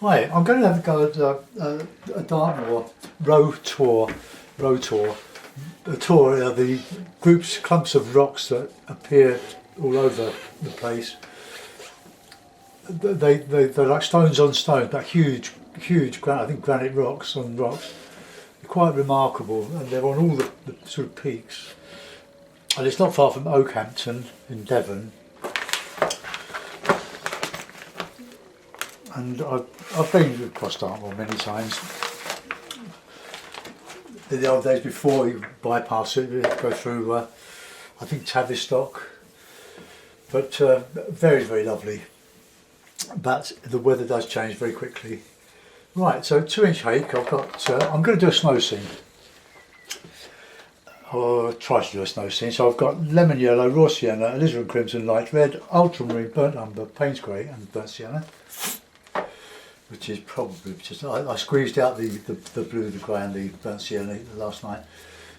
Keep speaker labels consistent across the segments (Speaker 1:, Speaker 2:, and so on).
Speaker 1: Hi, I'm going to have a go at a Dartmoor Rowtor. A tour are the clumps of rocks that appear all over the place. They're like stones on stones, but huge, I think granite rocks on rocks. They're quite remarkable, and they're on all the sort of peaks. And it's not far from Oakhampton in Devon. And I've been across Dartmoor many times. In the old days before you bypass it, you go through, I think Tavistock. But very, very lovely. But the weather does change very quickly. Right, so 2-inch hake, I've got, I'm going to do a snow scene. Or try to do a snow scene. So I've got lemon yellow, raw sienna, alizarin crimson, light red, ultramarine, burnt umber, Payne's grey and burnt sienna. Which is probably just, I squeezed out the blue, the grey and the burnt sienna last night.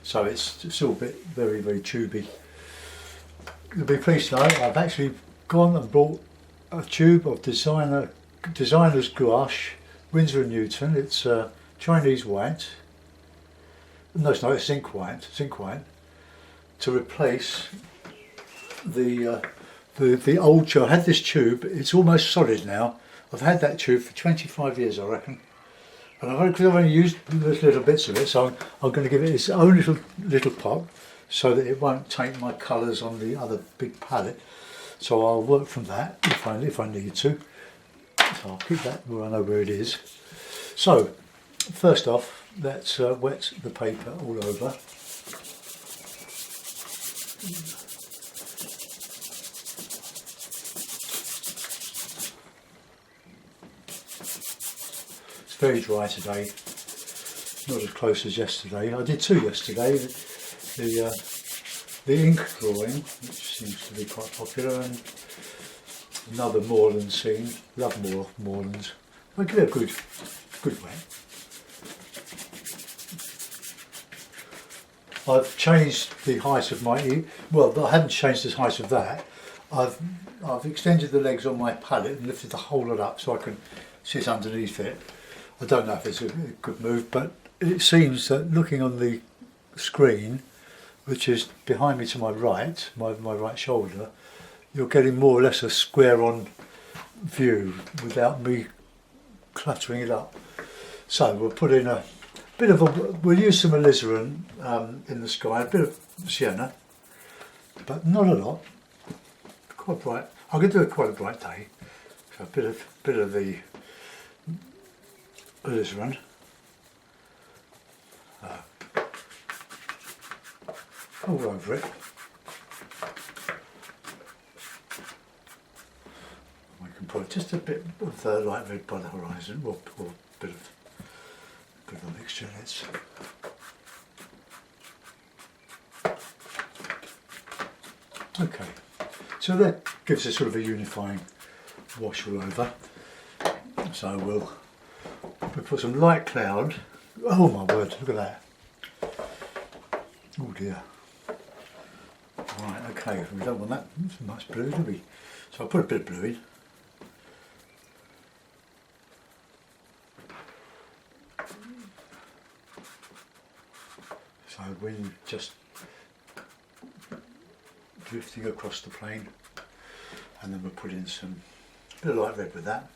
Speaker 1: So it's still a bit very, very tubey. You'll be pleased to know I've actually gone and bought a tube of designer's gouache, Winsor and Newton. It's Chinese white. No, it's not. It's zinc white. To replace the old tube. I had this tube. It's almost solid now. I've had that tube for 25 years, I reckon. And I've only used little bits of it, so I'm going to give it its own little pop, so that it won't taint my colours on the other big palette. So I'll work from that if I need to. So I'll keep that where I know where it is. So first off, let's wet the paper all over. It's very dry today. Not as close as yesterday. I did two yesterday. The ink drawing, which seems to be quite popular, and another moorland scene. Love moorlands. I'll give it a good wet. I've changed the height of my well, I haven't changed the height of that. I've extended the legs on my palette and lifted the whole lot up so I can sit underneath it. I don't know if it's a good move, but it seems that looking on the screen, which is behind me to my right, my right shoulder, you're getting more or less a square-on view without me cluttering it up. So we'll put in we'll use some alizarin in the sky, a bit of sienna, but not a lot. Quite bright. I'm going to do quite a bright day, so a bit of the alizarin. All over it. We can put just a bit of light red by the horizon, or a bit of a mixture. Okay, so that gives us sort of a unifying wash all over. So we'll put some light cloud. Oh my word! Look at that. Oh dear. Right, okay, we don't want that much blue, do we? So I'll put a bit of blue in. So wind just drifting across the plane, and then we'll put in some bit of light red with that.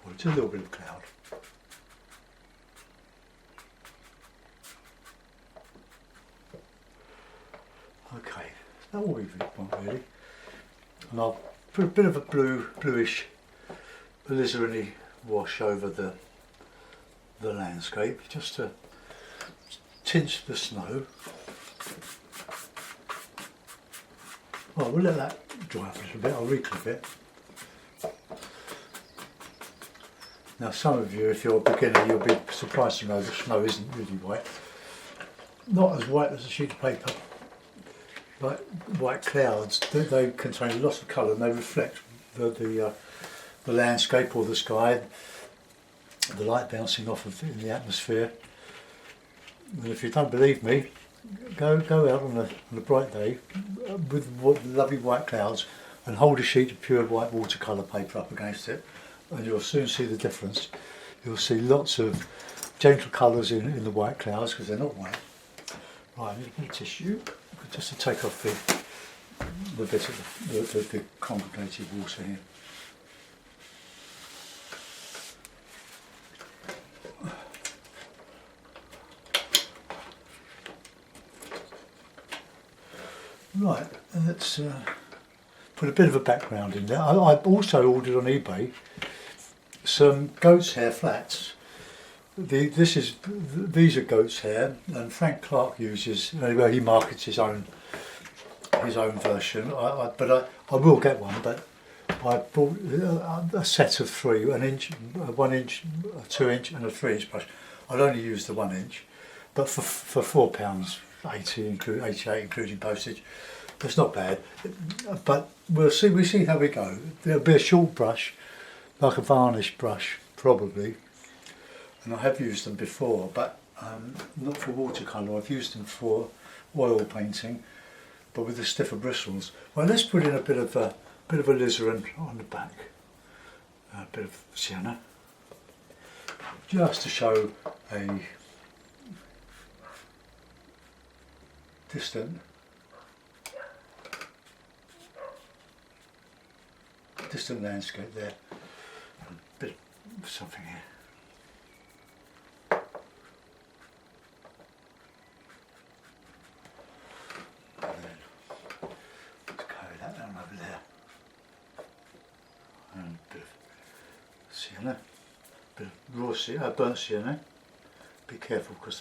Speaker 1: Or just a little bit of cloud. Okay, that's all we want really. And I'll put a bit of a bluish alizarin wash over the landscape, just to tinge the snow. Well, we'll let that dry up a little bit. I'll reclip it. Now, some of you, if you're a beginner, you'll be surprised to know the snow isn't really white. Not as white as a sheet of paper. Like white clouds, they contain lots of colour and they reflect the landscape or the sky, the light bouncing off of in the atmosphere. And if you don't believe me, go out on a bright day with lovely white clouds and hold a sheet of pure white watercolour paper up against it, and you'll soon see the difference. You'll see lots of gentle colours in the white clouds because they're not white. Right, I need a bit of tissue just to take off the bit of the congregated water here. Right, let's put a bit of a background in there. I've also ordered on eBay some goat's hair flats. These are goat's hair, and Frank Clark uses. Well, he markets his own version. But I will get one. But I bought a set of three: an inch, a 1 inch, a 2 inch, and a 3 inch brush. I'd only use the 1 inch, but for £4.80, 88 including postage. That's not bad. But we see how we go. There'll be a short brush, like a varnish brush, probably. And I have used them before, but not for watercolour. I've used them for oil painting, but with the stiffer bristles. Well, let's put in a bit of alizarin on the back, a bit of sienna, just to show a distant landscape there. A bit of something here. And a bit of sienna, a bit of raw sienna, burnt sienna. Be careful because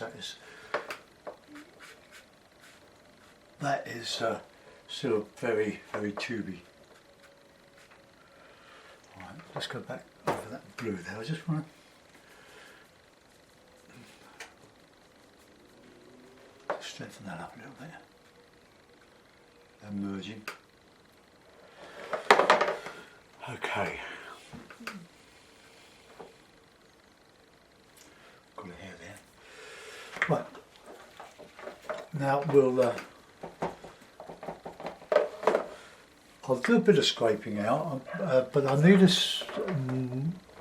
Speaker 1: that is still very, very tubey. Right, let's go back over that blue there. I just want to strengthen that up a little bit. And merging. Okay. Got a hair there. Right. Now I'll do a bit of scraping out, but I need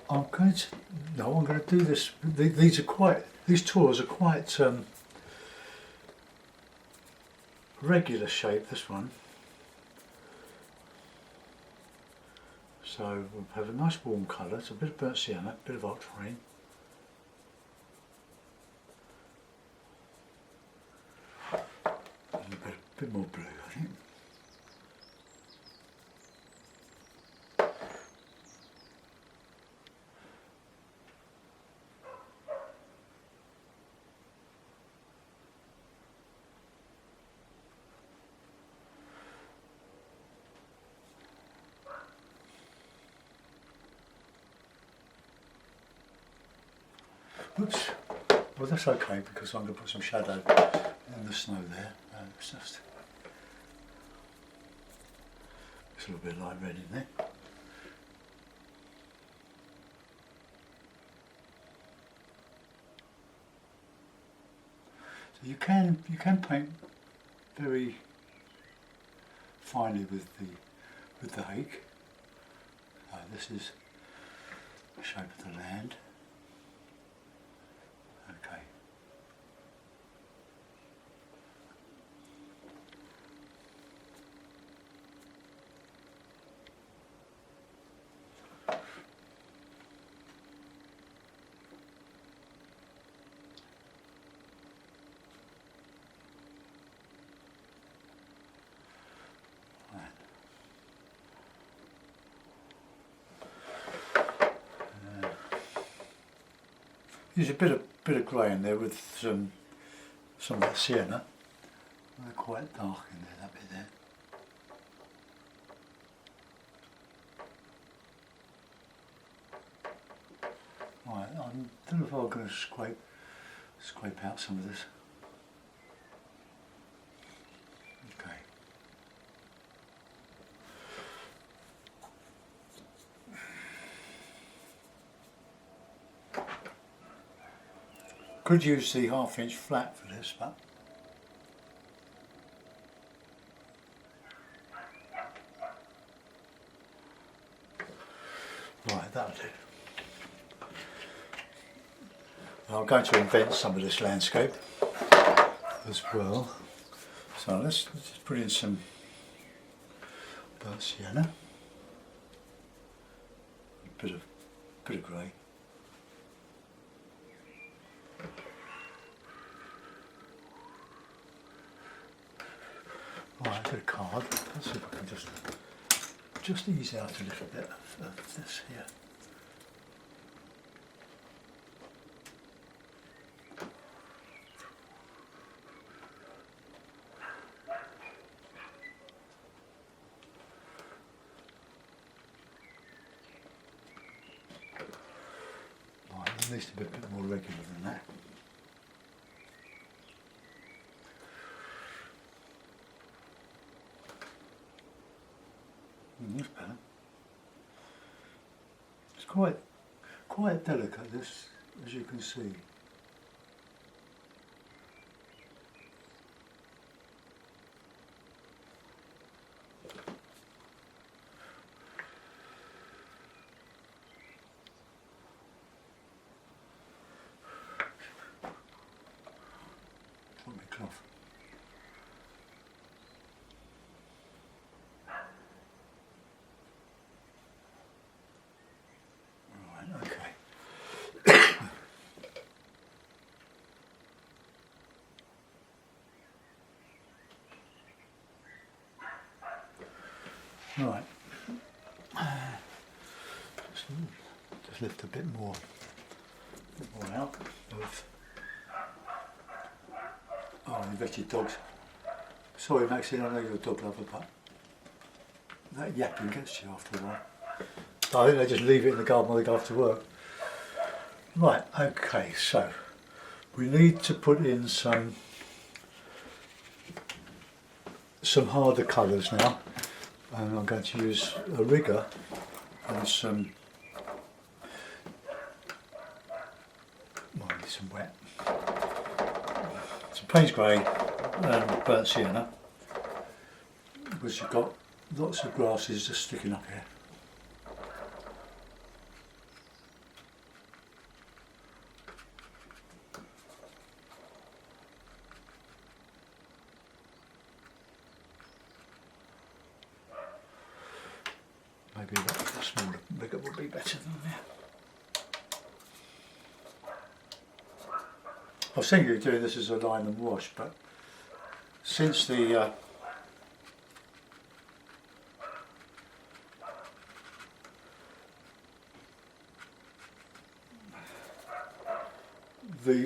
Speaker 1: I'm going to do this. These tours are quite regular shape. This one. So we'll have a nice warm colour. It's a bit of burnt sienna, a bit of ultramarine. And a bit more blue, I think. Oops, well that's okay because I'm going to put some shadow in the snow there. It's just a little bit of light red in there. So you can paint very finely with the hake. This is the shape of the land. Okay. Use a bit of grey in there with some of that sienna. They're quite dark in there, that bit there. Right, I don't know if I'm going to scrape out some of this. Okay. Could use the 1/2 inch flat for this, but Right, that'll do. Now I'm going to invent some of this landscape as well. So let's just put in some burnt sienna, a bit of grey. Right, a bit of card. Let's see if I can just ease out a little bit of this here. Right, it needs to be a bit more regular than that. That's better. It's quite delicate, this, as you can see. Want my cloth. Right, okay. Right. Just lift a bit more out of inverted dogs. Sorry Maxine, I know you're a dog lover, but that yapping gets you after a while. So I think they just leave it in the garden while they go off to work. Right, okay, so we need to put in some harder colours now, and I'm going to use a rigger and some wet, some Payne's grey and burnt sienna, because you've got lots of grasses just sticking up here. Maybe a smaller rigger would be better than that. I was thinking of doing this as a line and wash, but since the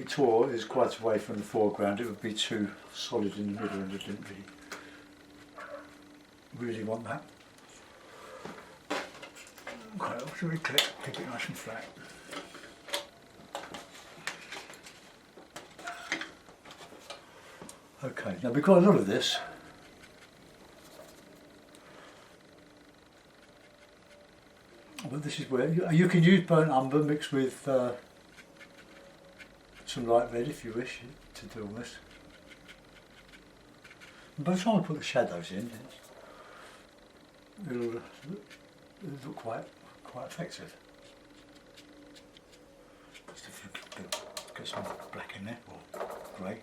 Speaker 1: tour is quite away from the foreground, it would be too solid in the middle, and I didn't really want that. Okay, what should we click? Keep it nice and flat. Okay, now we've got a lot of this. But this is where you can use burnt umber mixed with some light red if you wish to do all this. And by the time I put the shadows in, it'll look quite effective. Just if you could get some black in there, or grey.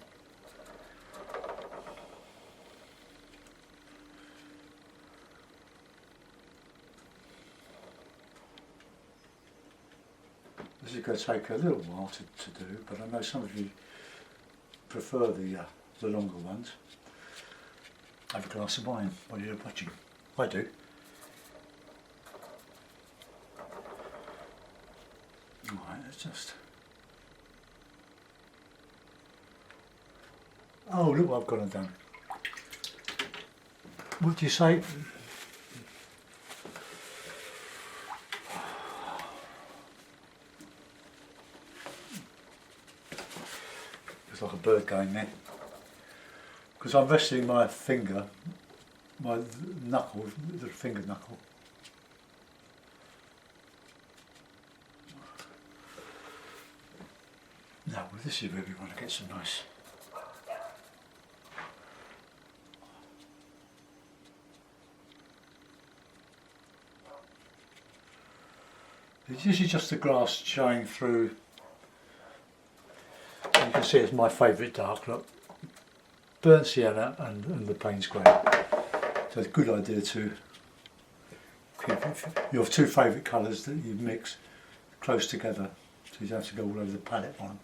Speaker 1: This is going to take a little while to do, but I know some of you prefer the longer ones. Have a glass of wine while you're watching. I do. Alright, let's just... Oh, look what I've gone and done. What do you say? It's like a bird going there. Because I'm resting my finger, my knuckle, the finger knuckle. Now, well, this is where we want to get some nice. This is just the grass showing through. You can see it's my favourite dark look. Burnt sienna and the Payne's grey. So it's a good idea to keep your two favourite colours that you mix close together, so you don't have to go all over the palette on them.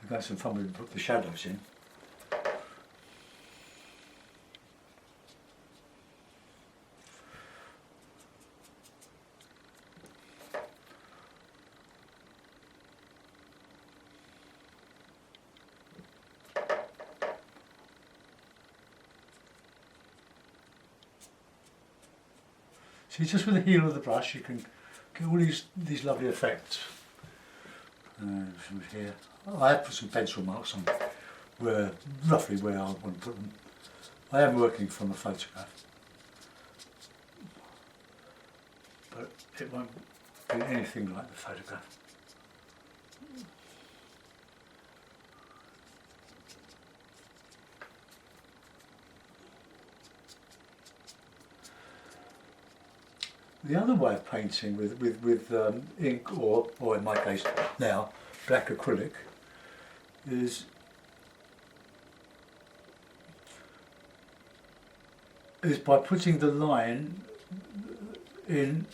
Speaker 1: We've got some fun when we put the shadows in. See, just with the heel of the brush you can get all these lovely effects. From here, I have put some pencil marks on roughly where I want to put them. I am working from a photograph, but it won't be anything like the photograph. The other way of painting with ink or in my case now black acrylic is by putting the line in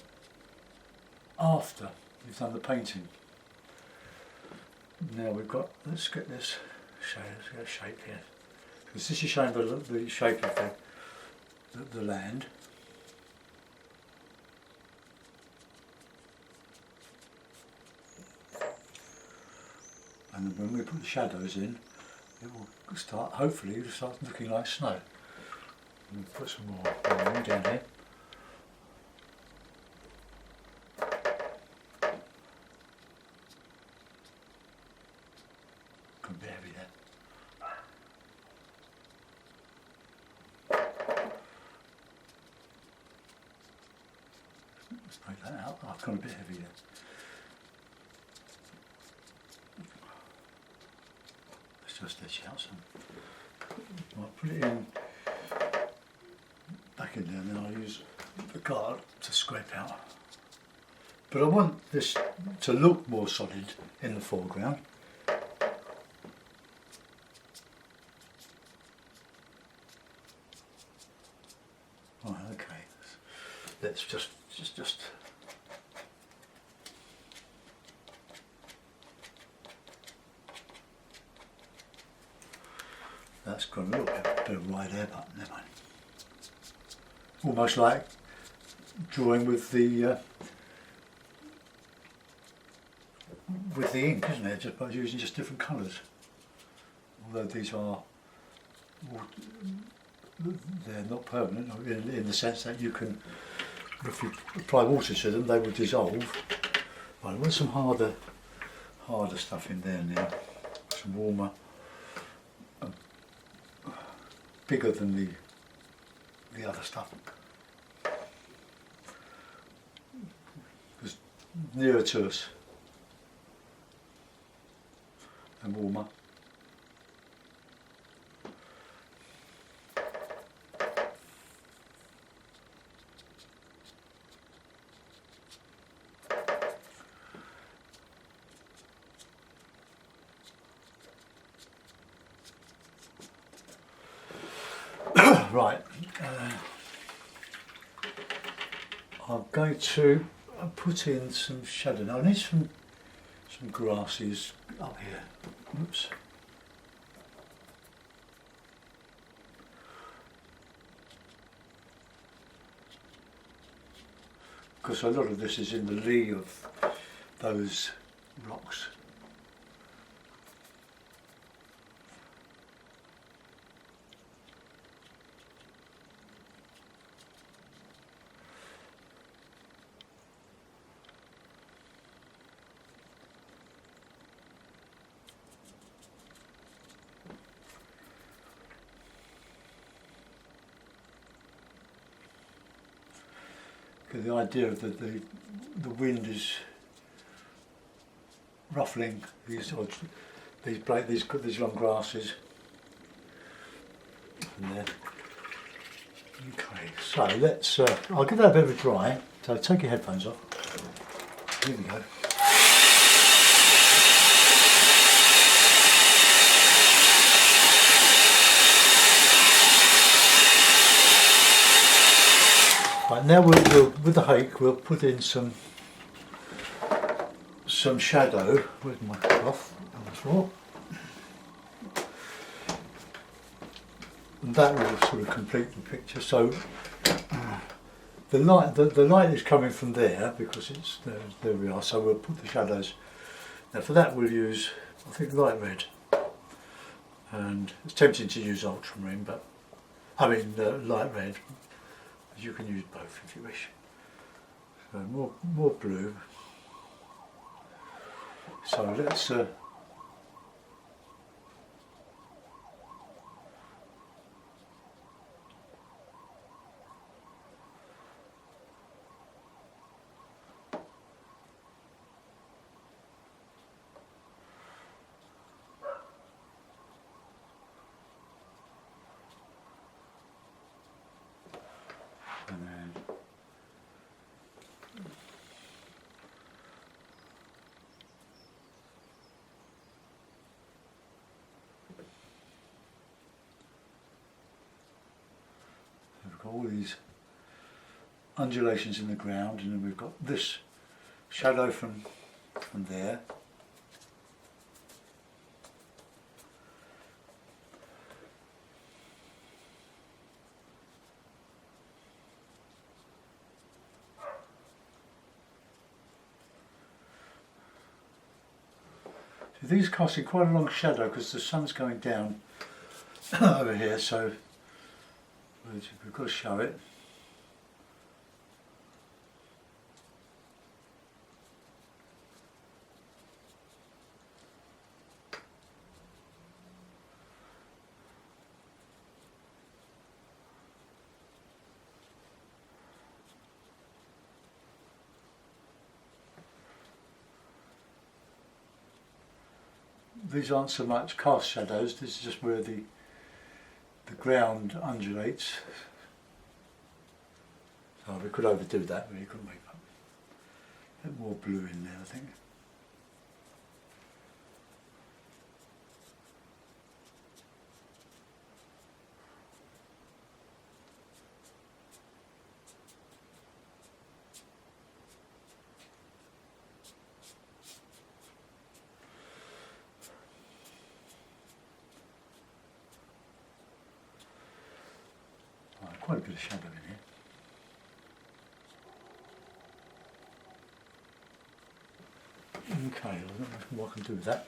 Speaker 1: after you've done the painting. Now let's get this shape, let's get a shape here, because this is showing the shape of the land. And when we put the shadows in, it will start, hopefully it'll start looking like snow. And we'll put some more down here. Could be heavy there. Let's break that out. I've gone a bit heavy there. Just let's out some. I'll put it in back in there, and then I'll use the card to scrape out. But I want this to look more solid in the foreground. Right, okay. Let's just. That's got a little bit of white there, but never mind. Almost like drawing with the ink, isn't it? Just by using just different colours. Although these are, they're not permanent in the sense that you can, if you apply water to them, they will dissolve. Right, I want some harder stuff in there now. Some warmer. Bigger than the other stuff, because nearer to us and warmer. Right, I'm going to put in some shadow. Now I need some grasses up here. Oops. Because a lot of this is in the lee of those rocks. The idea of the wind is ruffling these long grasses. And there. Okay. so let's, I'll give that a bit of a dry, so take your headphones off. Here we go. Right, now we'll with the hake we'll put in some shadow. Where's my cloth on the floor? And that will sort of complete the picture. So the light is coming from there because it's there we are. So we'll put the shadows. Now for that we'll use, I think, light red, and it's tempting to use ultramarine, but I mean light red. You can use both if you wish. So more blue. So let's and then we've got all these undulations in the ground, and then we've got this shadow from there. These casting quite a long shadow because the sun's going down over here, so we've got to show it. These aren't so much cast shadows, this is just where the ground undulates. So we could overdo that really, couldn't we? A bit more blue in there, I think. Quite a bit of shadow in here. Okay, I don't know what I can do with that.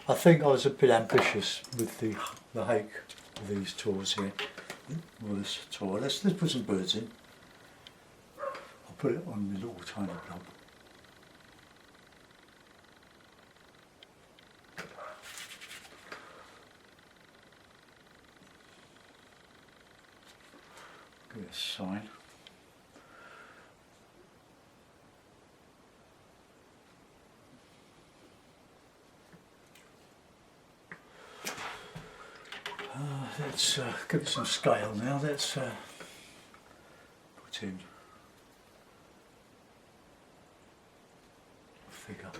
Speaker 1: I think I was a bit ambitious with the hake of these tours here. Well, this tour. Let's put some birds in. I'll put it on the little tiny blob. Give it a sign. Let's give it some scale now. Let's put in a figure.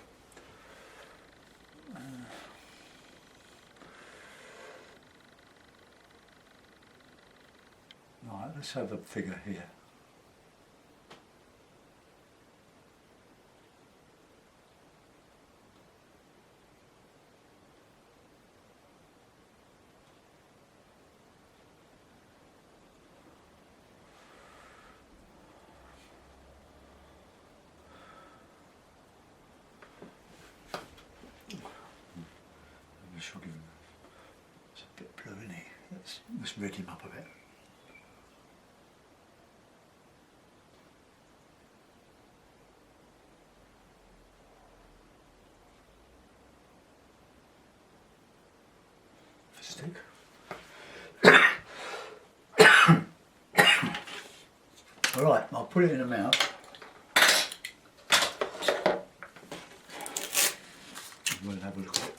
Speaker 1: Right, let's have a figure here. It's a bit blue in here. Let's red him up a bit. Stick. Alright, I'll put it in a mouth. We'll have a look at it.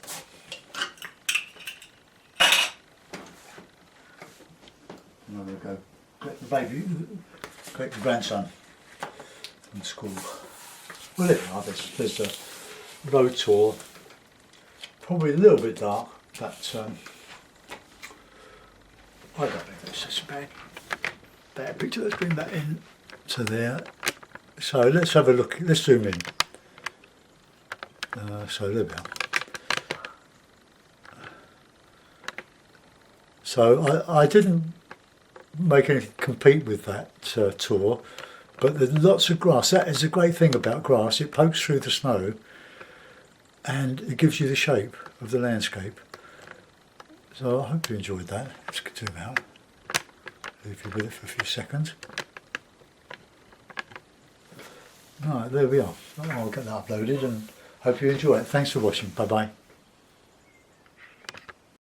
Speaker 1: And I'm going to go get the baby, get the grandson from school. Well, there we are. There's a Rowtor. Probably a little bit dark, but I don't think that's such a bad picture. Let's bring that in to there. So let's have a look. Let's zoom in. So there we are. So I didn't make anything compete with that tour, but there's lots of grass. That is a great thing about grass. It pokes through the snow and it gives you the shape of the landscape. So I hope you enjoyed that. Let's zoom out. Leave you with it for a few seconds. Right, there we are. I'll get that uploaded and hope you enjoy it. Thanks for watching. Bye bye.